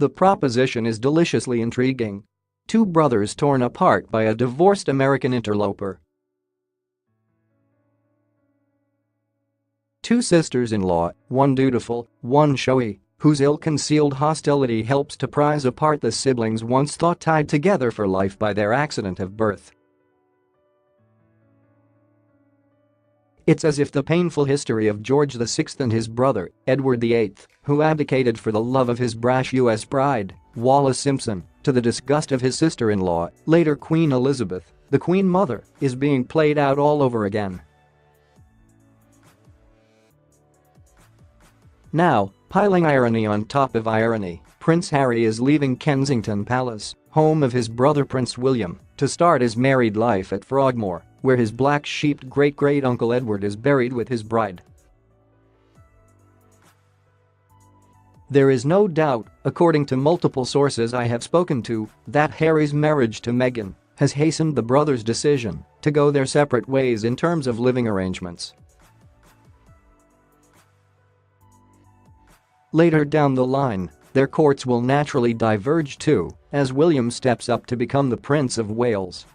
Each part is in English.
The proposition is deliciously intriguing. Two brothers torn apart by a divorced American interloper. Two sisters-in-law, one dutiful, one showy, whose ill-concealed hostility helps to prise apart the siblings once thought tied together for life by their accident of birth. It's as if the painful history of George VI and his brother, Edward VIII, who abdicated for the love of his brash U.S. bride, Wallis Simpson, to the disgust of his sister-in-law, later Queen Elizabeth, the Queen Mother, is being played out all over again. Now, piling irony on top of irony, Prince Harry is leaving Kensington Palace, home of his brother Prince William, to start his married life at Frogmore, where his black-sheeped great-great-uncle Edward is buried with his bride. There is no doubt, according to multiple sources I have spoken to, that Harry's marriage to Meghan has hastened the brothers' decision to go their separate ways in terms of living arrangements. Later down the line, their courts will naturally diverge too, as William steps up to become the Prince of Wales.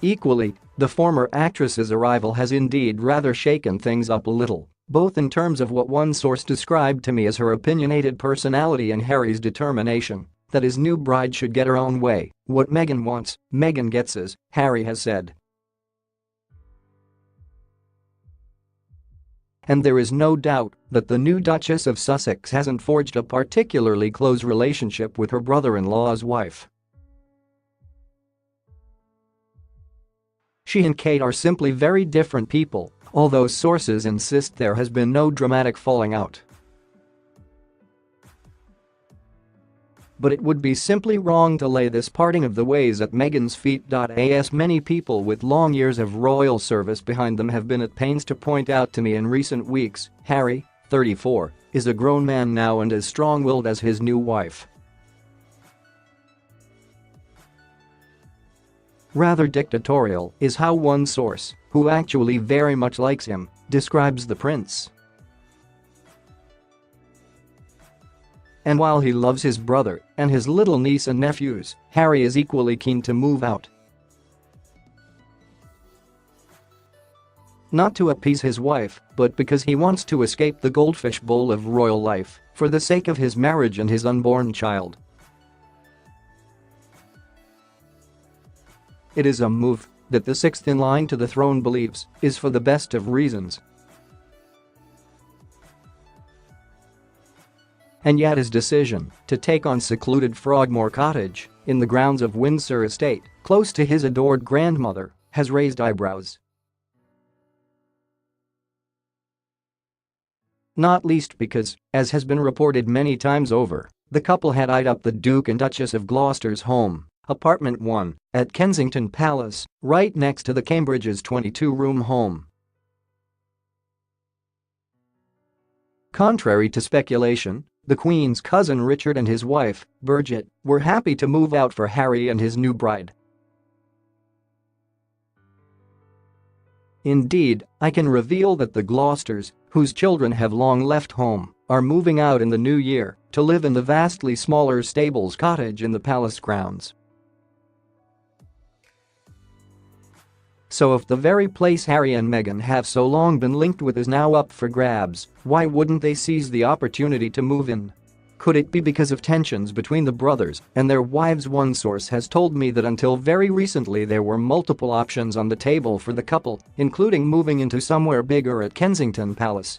Equally, the former actress's arrival has indeed rather shaken things up a little, both in terms of what one source described to me as her opinionated personality and Harry's determination that his new bride should get her own way. What Meghan wants, Meghan gets, as Harry has said. And there is no doubt that the new Duchess of Sussex hasn't forged a particularly close relationship with her brother-in-law's wife. She and Kate are simply very different people, although sources insist there has been no dramatic falling out. But it would be simply wrong to lay this parting of the ways at Meghan's feet.As many people with long years of royal service behind them have been at pains to point out to me in recent weeks. Harry, 34, is a grown man now and as strong-willed as his new wife. Rather dictatorial is how one source, who actually very much likes him, describes the prince. And while he loves his brother and his little niece and nephews, Harry is equally keen to move out. Not to appease his wife, but because he wants to escape the goldfish bowl of royal life for the sake of his marriage and his unborn child. It is a move that the sixth in line to the throne believes is for the best of reasons. And yet his decision to take on secluded Frogmore Cottage in the grounds of Windsor Estate, close to his adored grandmother, has raised eyebrows. Not least because, as has been reported many times over, the couple had eyed up the Duke and Duchess of Gloucester's home, apartment 1, at Kensington Palace, right next to the Cambridge's 22-room home. Contrary to speculation, the Queen's cousin Richard and his wife, Bridget, were happy to move out for Harry and his new bride. Indeed, I can reveal that the Gloucesters, whose children have long left home, are moving out in the new year to live in the vastly smaller Stables Cottage in the palace grounds. So if the very place Harry and Meghan have so long been linked with is now up for grabs, why wouldn't they seize the opportunity to move in? Could it be because of tensions between the brothers and their wives? One source has told me that until very recently there were multiple options on the table for the couple, including moving into somewhere bigger at Kensington Palace.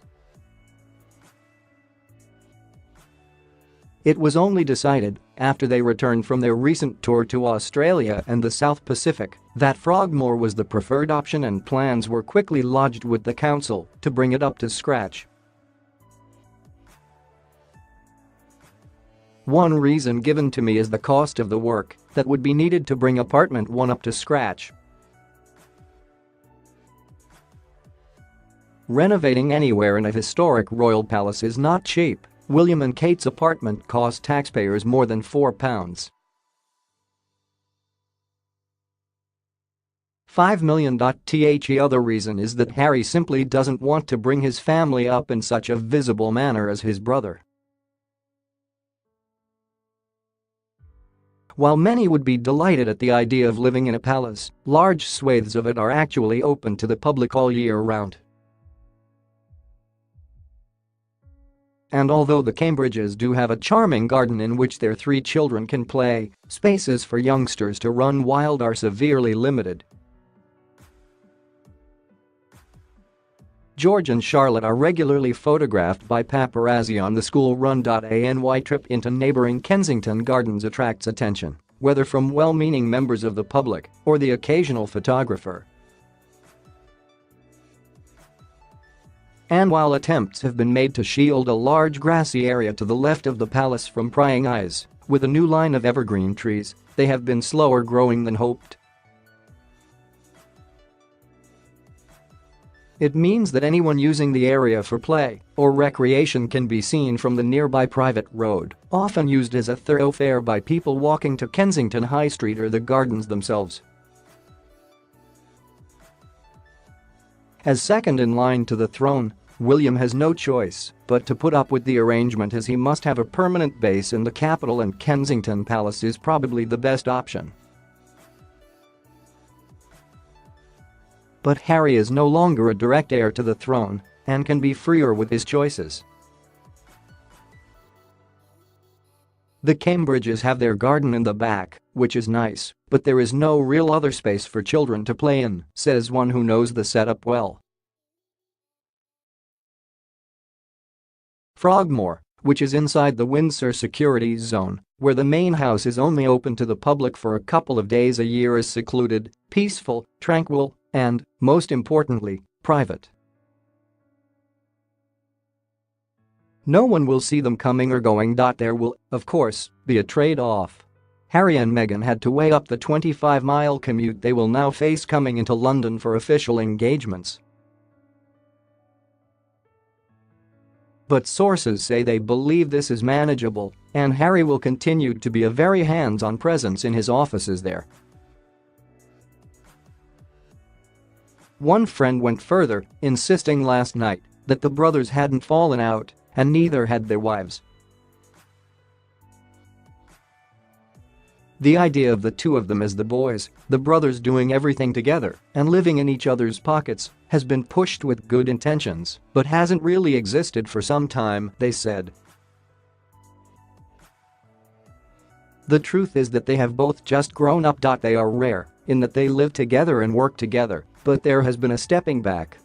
It was only decided, after they returned from their recent tour to Australia and the South Pacific, that Frogmore was the preferred option, and plans were quickly lodged with the council to bring it up to scratch. One reason given to me is the cost of the work that would be needed to bring apartment 1 up to scratch. Renovating anywhere in a historic royal palace is not cheap. William and Kate's apartment cost taxpayers more than £4. $5 million. The other reason is that Harry simply doesn't want to bring his family up in such a visible manner as his brother. While many would be delighted at the idea of living in a palace, large swathes of it are actually open to the public all year round. And although the Cambridges do have a charming garden in which their 3 children can play, spaces for youngsters to run wild are severely limited. George and Charlotte are regularly photographed by paparazzi on the school-run.Any trip into neighboring Kensington Gardens attracts attention, whether from well-meaning members of the public or the occasional photographer. And while attempts have been made to shield a large grassy area to the left of the palace from prying eyes with a new line of evergreen trees, they have been slower growing than hoped. It means that anyone using the area for play or recreation can be seen from the nearby private road, often used as a thoroughfare by people walking to Kensington High Street or the gardens themselves. As second in line to the throne, William has no choice but to put up with the arrangement, as he must have a permanent base in the capital and Kensington Palace is probably the best option. But Harry is no longer a direct heir to the throne and can be freer with his choices. The Cambridges have their garden in the back, which is nice, but there is no real other space for children to play in, says one who knows the setup well. Frogmore, which is inside the Windsor security zone, where the main house is only open to the public for a couple of days a year, is secluded, peaceful, tranquil, and, most importantly, private. No one will see them coming or going. There will, of course, be a trade-off. Harry and Meghan had to weigh up the 25-mile commute they will now face coming into London for official engagements. But sources say they believe this is manageable, and Harry will continue to be a very hands-on presence in his offices there. One friend went further, insisting last night that the brothers hadn't fallen out, and neither had their wives. The idea of the two of them as the boys, the brothers doing everything together and living in each other's pockets, has been pushed with good intentions, but hasn't really existed for some time, they said. The truth is that they have both just grown up. They are rare in that they live together and work together, but there has been a stepping back.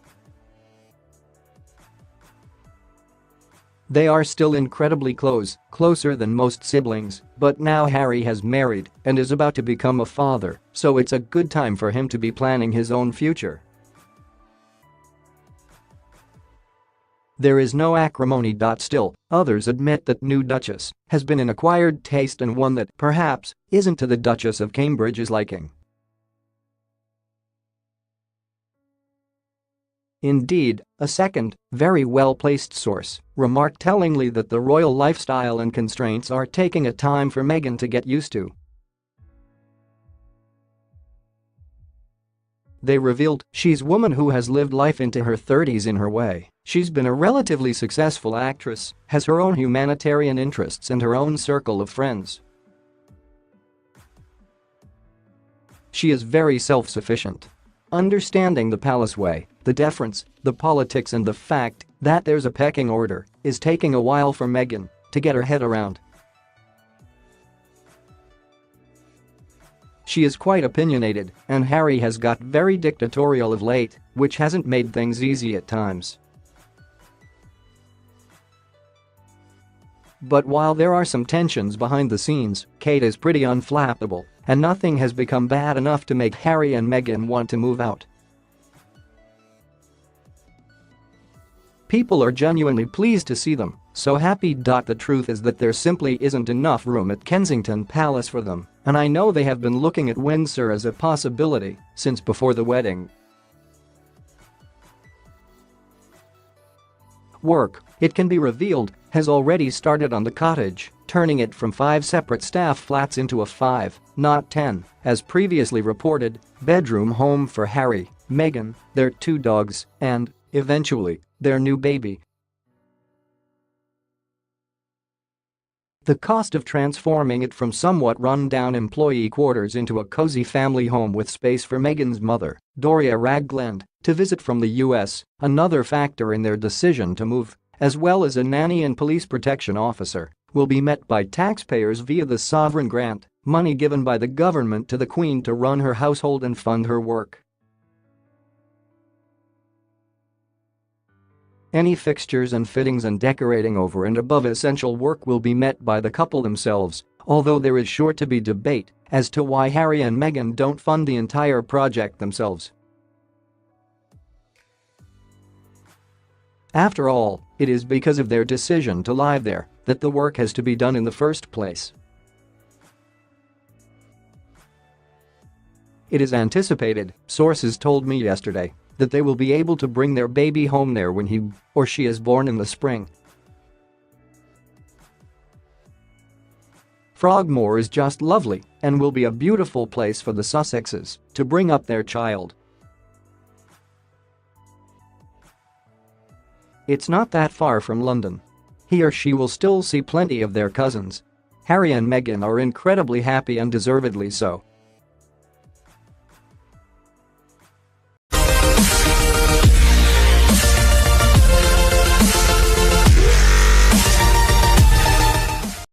They are still incredibly close, closer than most siblings, but now Harry has married and is about to become a father, so it's a good time for him to be planning his own future. There is no acrimony. Still, others admit that new Duchess has been an acquired taste and one that, perhaps, isn't to the Duchess of Cambridge's liking. Indeed, a second, very well-placed source remarked tellingly that the royal lifestyle and constraints are taking a time for Meghan to get used to. They revealed she's a woman who has lived life into her 30s in her way. She's been a relatively successful actress, has her own humanitarian interests and her own circle of friends. She is very self-sufficient. Understanding the palace way, the deference, the politics and the fact that there's a pecking order is taking a while for Meghan to get her head around. She is quite opinionated, and Harry has got very dictatorial of late, which hasn't made things easy at times. But while there are some tensions behind the scenes, Kate is pretty unflappable, and nothing has become bad enough to make Harry and Meghan want to move out. People are genuinely pleased to see them, so happy. The truth is that there simply isn't enough room at Kensington Palace for them, and I know they have been looking at Windsor as a possibility since before the wedding. Work, it can be revealed, has already started on the cottage, turning it from 5 separate staff flats into a 5, not 10, as previously reported, bedroom home for Harry, Meghan, their 2 dogs, and, eventually, their new baby. The cost of transforming it from somewhat run-down employee quarters into a cozy family home with space for Meghan's mother, Doria Ragland, to visit from the US, another factor in their decision to move, as well as a nanny and police protection officer, will be met by taxpayers via the sovereign grant, money given by the government to the Queen to run her household and fund her work. Any fixtures and fittings and decorating over and above essential work will be met by the couple themselves, although there is sure to be debate as to why Harry and Meghan don't fund the entire project themselves. After all, it is because of their decision to live there that the work has to be done in the first place. It is anticipated, sources told me yesterday, that they will be able to bring their baby home there when he or she is born in the spring. Frogmore is just lovely and will be a beautiful place for the Sussexes to bring up their child. It's not that far from London. He or she will still see plenty of their cousins. Harry and Meghan are incredibly happy and deservedly so.